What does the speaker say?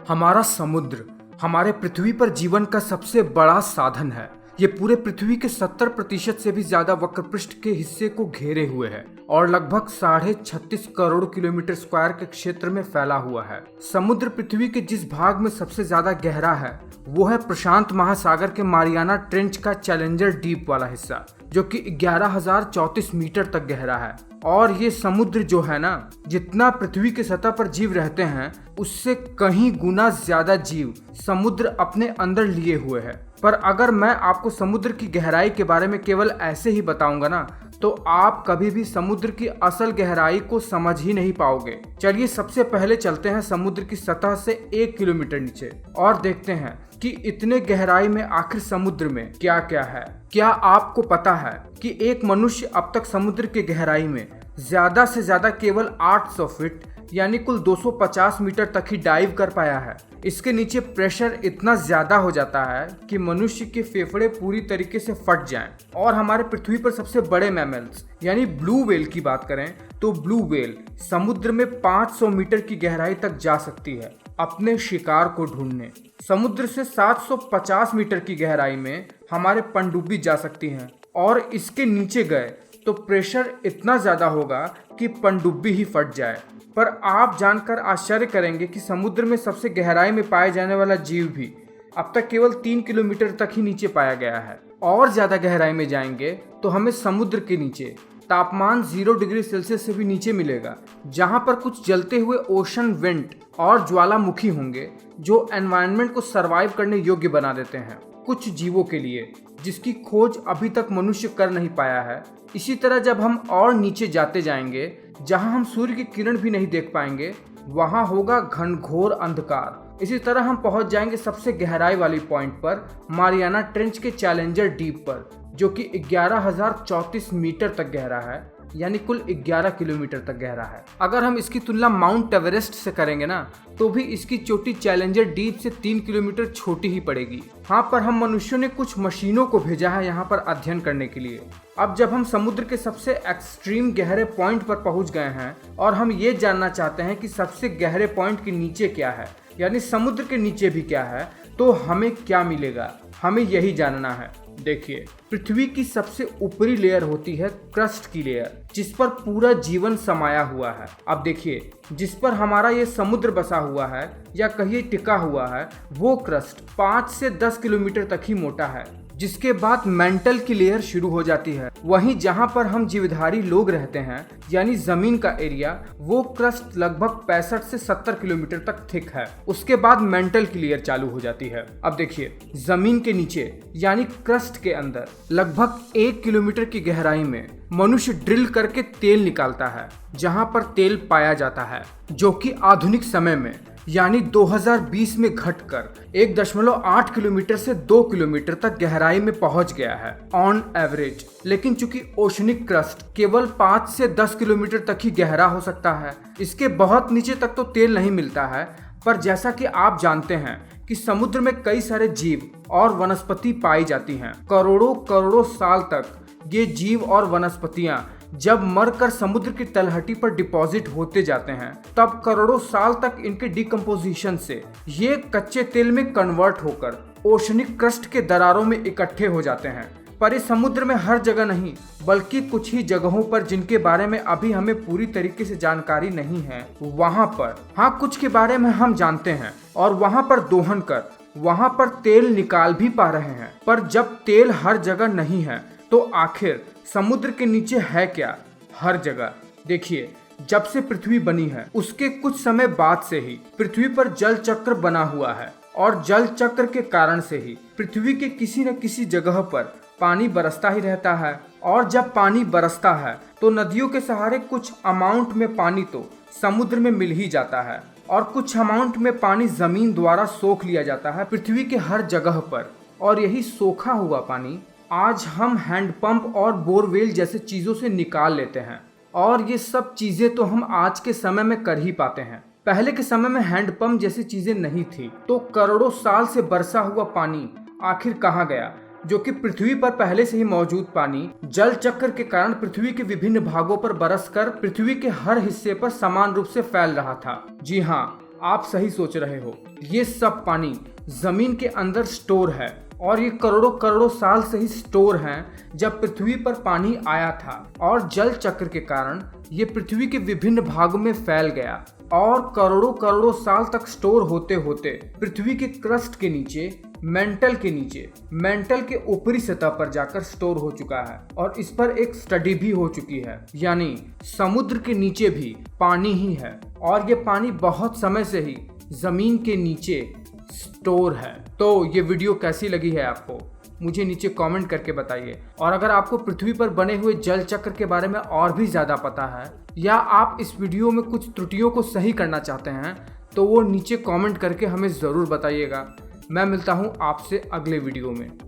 हमारा समुद्र हमारे पृथ्वी पर जीवन का सबसे बड़ा साधन है। ये पूरे पृथ्वी के 70% से भी ज्यादा वक्रपृष्ठ के हिस्से को घेरे हुए है और लगभग 36.5 करोड़ किलोमीटर स्क्वायर के क्षेत्र में फैला हुआ है। समुद्र पृथ्वी के जिस भाग में सबसे ज्यादा गहरा है वो है प्रशांत महासागर के मारियाना ट्रेंच का चैलेंजर डीप वाला हिस्सा, जो कि 11,034 मीटर तक गहरा है। और ये समुद्र जो है ना, जितना पृथ्वी के सतह पर जीव रहते हैं उससे कहीं गुना ज्यादा जीव समुद्र अपने अंदर लिए हुए है। पर अगर मैं आपको समुद्र की गहराई के बारे में केवल ऐसे ही बताऊंगा ना, तो आप कभी भी समुद्र की असल गहराई को समझ ही नहीं पाओगे। चलिए सबसे पहले चलते हैं समुद्र की सतह से 1 किलोमीटर नीचे और देखते हैं कि इतने गहराई में आखिर समुद्र में क्या क्या है। क्या आपको पता है कि एक मनुष्य अब तक समुद्र की गहराई में ज्यादा से ज्यादा केवल 800 फीट यानी कुल 250 मीटर तक ही डाइव कर पाया है। इसके नीचे प्रेशर इतना ज्यादा हो जाता है कि मनुष्य के फेफड़े पूरी तरीके से फट जाएं। और हमारे पृथ्वी पर सबसे बड़े मैमल्स यानी ब्लू व्हेल की बात करें तो ब्लू व्हेल समुद्र में 500 मीटर की गहराई तक जा सकती है अपने शिकार को ढूंढने। समुद्र से 750 मीटर की गहराई में हमारे पनडुब्बी जा सकती हैं और इसके नीचे गए तो प्रेशर इतना ज्यादा होगा कि पनडुब्बी ही फट जाए। पर आप जानकर आश्चर्य करेंगे कि समुद्र में सबसे गहराई में पाए जाने वाला जीव भी अब तक केवल 3 किलोमीटर तक ही नीचे पाया गया है। और ज्यादा गहराई में जाएंगे तो हमें समुद्र के नीचे तापमान 0 डिग्री सेल्सियस से भी नीचे मिलेगा, जहां पर कुछ जलते हुए ओशन वेंट और ज्वालामुखी होंगे जो एनवायरनमेंट को सरवाइव करने योग्य बना देते हैं कुछ जीवों के लिए, जिसकी खोज अभी तक मनुष्य कर नहीं पाया है। इसी तरह जब हम और नीचे जाते जाएंगे, जहां हम सूर्य की किरण भी नहीं देख पाएंगे, वहां होगा घनघोर अंधकार। इसी तरह हम पहुंच जाएंगे सबसे गहराई वाली पॉइंट पर, मारियाना ट्रेंच के चैलेंजर डीप पर, जो कि 11,034 मीटर तक गहरा है यानी कुल 11 किलोमीटर तक गहरा है। अगर हम इसकी तुलना माउंट एवरेस्ट से करेंगे ना, तो भी इसकी चोटी चैलेंजर डीप से 3 किलोमीटर छोटी ही पड़ेगी। हाँ, पर हम मनुष्यों ने कुछ मशीनों को भेजा है यहाँ पर अध्ययन करने के लिए। अब जब हम समुद्र के सबसे एक्सट्रीम गहरे पॉइंट पर पहुंच गए हैं और हम ये जानना चाहते हैं कि सबसे गहरे पॉइंट के नीचे क्या है, यानी समुद्र के नीचे भी क्या है, तो हमें क्या मिलेगा, हमें यही जानना है। देखिए, पृथ्वी की सबसे ऊपरी लेयर होती है क्रस्ट की लेयर, जिस पर पूरा जीवन समाया हुआ है। अब देखिए, जिस पर हमारा ये समुद्र बसा हुआ है या कहिए टिका हुआ है, वो क्रस्ट 5 से 10 किलोमीटर तक ही मोटा है। जिसके बाद मेंटल की लेयर शुरू हो जाती है। वहीं जहां पर हम जीवधारी लोग रहते हैं यानी जमीन का एरिया, वो क्रस्ट लगभग 65 से 70 किलोमीटर तक थिक है। उसके बाद मेंटल की लेयर चालू हो जाती है। अब देखिए, जमीन के नीचे यानी क्रस्ट के अंदर लगभग 1 किलोमीटर की गहराई में मनुष्य ड्रिल करके तेल निकालता है, जहां पर तेल पाया जाता है, जो कि आधुनिक समय में यानी 2020 में घटकर 1.8 किलोमीटर से 2 किलोमीटर तक गहराई में पहुंच गया है ऑन एवरेज। लेकिन चूंकि ओशनिक क्रस्ट केवल 5 से 10 किलोमीटर तक ही गहरा हो सकता है, इसके बहुत नीचे तक तो तेल नहीं मिलता है। पर जैसा कि आप जानते हैं कि समुद्र में कई सारे जीव और वनस्पति पाई जाती हैं। करोड़ों करोड़ों साल तक ये जीव और वनस्पतियां जब मरकर समुद्र की तलहटी पर डिपॉजिट होते जाते हैं, तब करोड़ों साल तक इनके डिकम्पोजिशन से ये कच्चे तेल में कन्वर्ट होकर ओशनिक क्रस्ट के दरारों में इकट्ठे हो जाते हैं। पर इस समुद्र में हर जगह नहीं, बल्कि कुछ ही जगहों पर जिनके बारे में अभी हमें पूरी तरीके से जानकारी नहीं है, वहां पर हाँ कुछ के बारे में हम जानते हैं और वहां पर दोहन कर वहां पर तेल निकाल भी पा रहे हैं। पर जब तेल हर जगह नहीं है तो आखिर समुद्र के नीचे है क्या? हर जगह। देखिए, जब से पृथ्वी बनी है उसके कुछ समय बाद से ही पृथ्वी पर जल चक्र बना हुआ है और जल चक्र के कारण से ही पृथ्वी के किसी न किसी जगह पर पानी बरसता ही रहता है। और जब पानी बरसता है तो नदियों के सहारे कुछ अमाउंट में पानी तो समुद्र में मिल ही जाता है और कुछ अमाउंट में पानी जमीन द्वारा सोख लिया जाता है पृथ्वी के हर जगह पर। और यही सोखा हुआ पानी आज हम हैंडपंप और बोरवेल जैसे चीजों से निकाल लेते हैं। और ये सब चीजें तो हम आज के समय में कर ही पाते हैं। पहले के समय में हैंडपंप जैसी चीजें नहीं थी, तो करोड़ों साल से बरसा हुआ पानी आखिर कहाँ गया, जो कि पृथ्वी पर पहले से ही मौजूद पानी जल चक्र के कारण पृथ्वी के विभिन्न भागों पर बरसकर पृथ्वी के हर हिस्से पर समान रूप से फैल रहा था। जी हाँ, आप सही सोच रहे हो, ये सब पानी जमीन के अंदर स्टोर है और ये करोड़ों करोड़ों साल से ही स्टोर हैं। जब पृथ्वी पर पानी आया था और जल चक्र के कारण ये पृथ्वी के विभिन्न भागों में फैल गया और करोड़ों करोड़ों साल तक स्टोर होते होते पृथ्वी के क्रस्ट के नीचे, मेंटल के ऊपरी सतह पर जाकर स्टोर हो चुका है। और इस पर एक स्टडी भी हो चुकी है, यानी समुद्र के नीचे भी पानी ही है और ये पानी बहुत समय से ही जमीन के नीचे स्टोर है। तो ये वीडियो कैसी लगी है आपको, मुझे नीचे कमेंट करके बताइए। और अगर आपको पृथ्वी पर बने हुए जल चक्र के बारे में और भी ज़्यादा पता है या आप इस वीडियो में कुछ त्रुटियों को सही करना चाहते हैं तो वो नीचे कमेंट करके हमें ज़रूर बताइएगा। मैं मिलता हूँ आपसे अगले वीडियो में।